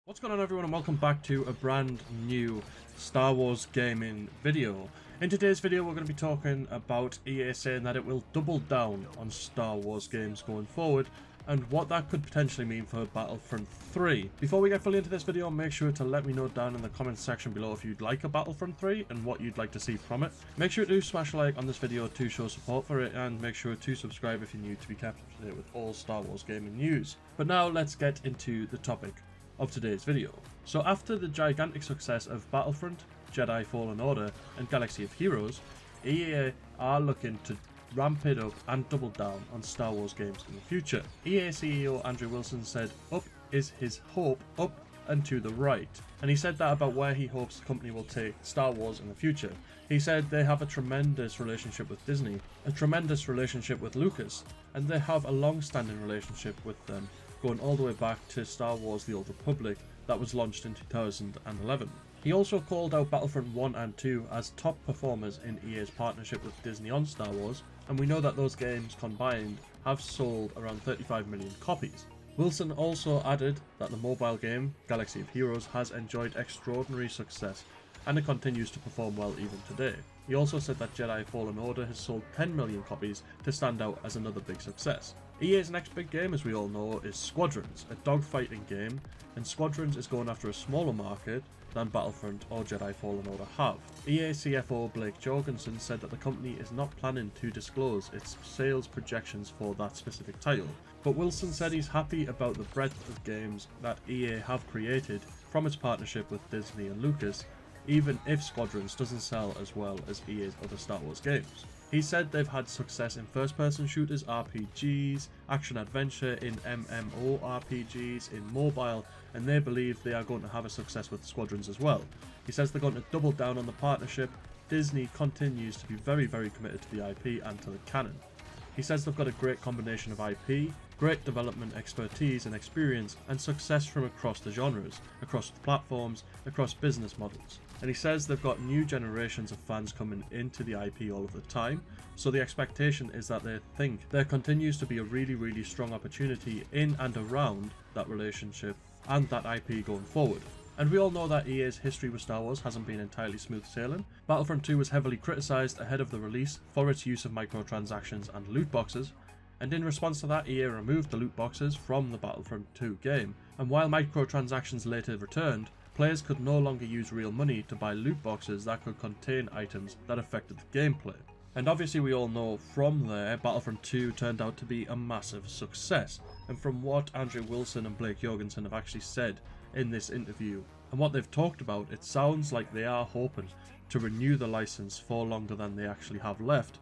What's going on, everyone, and welcome back to a brand new Star Wars gaming video. In today's video we're going to be talking about EA saying that it will double down on Star Wars games going forward and what that could potentially mean for Battlefront 3. Before we get fully into this video, make sure to let me know down in the comments section below if you'd like a Battlefront 3 and what you'd like to see from it. Make sure to smash a like on this video to show support for it, and make sure to subscribe if you're new to be kept up to date with all Star Wars gaming news. But now let's get into the topic of today's video. So after the gigantic success of Battlefront, Jedi Fallen Order and Galaxy of Heroes, EA are looking to ramp it up and double down on Star Wars games in the future. EA CEO Andrew Wilson said up is his hope, up and to the right, and he said that about where he hopes the company will take Star Wars in the future. He said they have a tremendous relationship with Disney, a tremendous relationship with Lucas, and they have a long-standing relationship with them, going all the way back to Star Wars The Old Republic that was launched in 2011. He also called out Battlefront 1 and 2 as top performers in EA's partnership with Disney on Star Wars, and we know that those games combined have sold around 35 million copies. Wilson also added that the mobile game, Galaxy of Heroes, has enjoyed extraordinary success and it continues to perform well even today. He also said that Jedi Fallen Order has sold 10 million copies to stand out as another big success. EA's next big game, as we all know, is Squadrons, a dogfighting game, and Squadrons is going after a smaller market than Battlefront or Jedi Fallen Order have. EA CFO Blake Jorgensen said that the company is not planning to disclose its sales projections for that specific title, but Wilson said he's happy about the breadth of games that EA have created from its partnership with Disney and Lucas, even if Squadrons doesn't sell as well as EA's other Star Wars games. He said they've had success in first-person shooters, RPGs, action-adventure, in MMORPGs, in mobile, and they believe they are going to have a success with Squadrons as well. He says they're going to double down on the partnership. Disney continues to be very, very committed to the IP and to the canon. He says they've got a great combination of IP, great development expertise and experience, and success from across the genres, across the platforms, across business models. And he says they've got new generations of fans coming into the IP all of the time, so the expectation is that they think there continues to be a really, really strong opportunity in and around that relationship and that IP going forward. And we all know that EA's history with Star Wars hasn't been entirely smooth sailing. Battlefront 2 was heavily criticised ahead of the release for its use of microtransactions and loot boxes, and in response to that, EA removed the loot boxes from the Battlefront 2 game, and while microtransactions later returned, players could no longer use real money to buy loot boxes that could contain items that affected the gameplay. And obviously we all know from there, Battlefront 2 turned out to be a massive success, and from what Andrew Wilson and Blake Jorgensen have actually said in this interview and what they've talked about, it sounds like they are hoping to renew the license for longer than they actually have left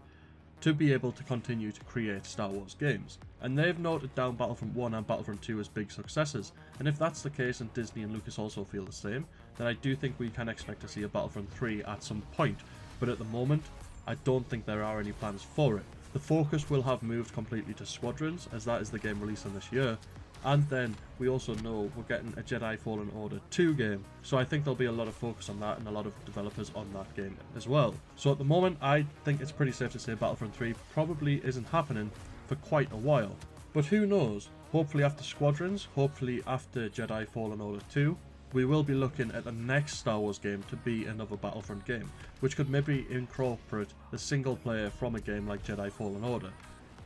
to be able to continue to create Star Wars games. And they've noted down Battlefront 1 and Battlefront 2 as big successes, and if that's the case and Disney and Lucas also feel the same, then I do think we can expect to see a Battlefront 3 at some point, but at the moment I don't think there are any plans for it. The focus will have moved completely to Squadrons, as that is the game releasing this year, and then we also know we're getting a Jedi Fallen Order 2 game, so I think there'll be a lot of focus on that and a lot of developers on that game as well. So at the moment I think it's pretty safe to say Battlefront 3 probably isn't happening for quite a while, but who knows, hopefully after Squadrons, hopefully after Jedi Fallen Order 2, we will be looking at the next Star Wars game to be another Battlefront game, which could maybe incorporate the single player from a game like Jedi Fallen Order,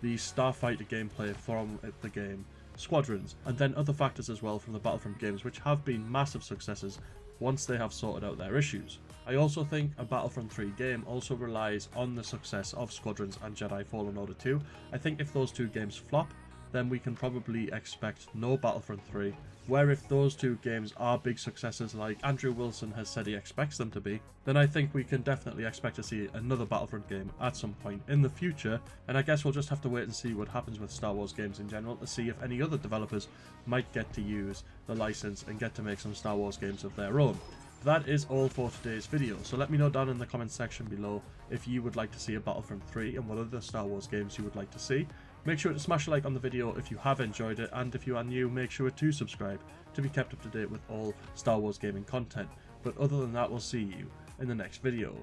the Starfighter gameplay from the game Squadrons, and then other factors as well from the Battlefront games, which have been massive successes once they have sorted out their issues. I also think a Battlefront 3 game also relies on the success of Squadrons and Jedi Fallen Order 2. I think if those two games flop, then we can probably expect no Battlefront 3, where if those two games are big successes like Andrew Wilson has said he expects them to be, then I think we can definitely expect to see another Battlefront game at some point in the future, and I guess we'll just have to wait and see what happens with Star Wars games in general to see if any other developers might get to use the license and get to make some Star Wars games of their own. That is all for today's video, so let me know down in the comments section below if you would like to see a Battlefront 3 and what other Star Wars games you would like to see. Make sure to smash a like on the video if you have enjoyed it, and if you are new, make sure to subscribe to be kept up to date with all Star Wars gaming content. But other than that, we'll see you in the next video.